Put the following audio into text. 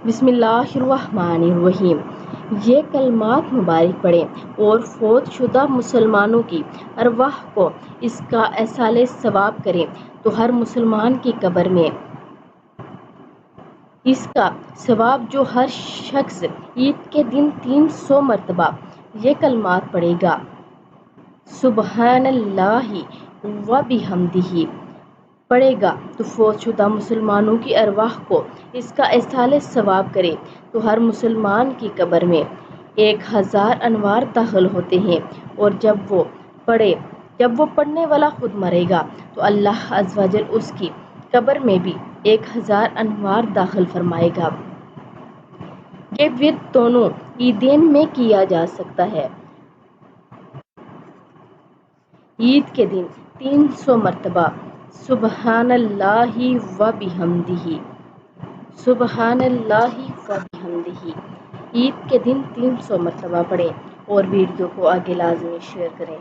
بسم اللہ الرحمن الرحیم۔ یہ کلمات مبارک پڑھیں اور فوت شدہ مسلمانوں کی ارواح کو اس کا ایصال ثواب کریں تو ہر مسلمان کی قبر میں اس کا ثواب جو ہر شخص عید کے دن 300 مرتبہ یہ کلمات پڑھے گا، سبحان اللہ و بحمدہ پڑھے گا تو فوت شدہ مسلمانوں کی ارواح کو اس کا ایصال ثواب کرے تو ہر مسلمان کی قبر میں 1000 انوار داخل ہوتے ہیں، اور جب وہ پڑھنے والا خود مرے گا تو اللہ عز و جل اس کی قبر میں بھی 1000 انوار داخل فرمائے گا۔ یہ ورد دونوں عیدین میں کیا جا سکتا ہے۔ عید کے دن 300 مرتبہ سبحان اللہ و بحمدہ، سبحان اللہ و بحمدہ عید کے دن 300 مرتبہ پڑھیں اور ویڈیو کو آگے لازمی شیئر کریں۔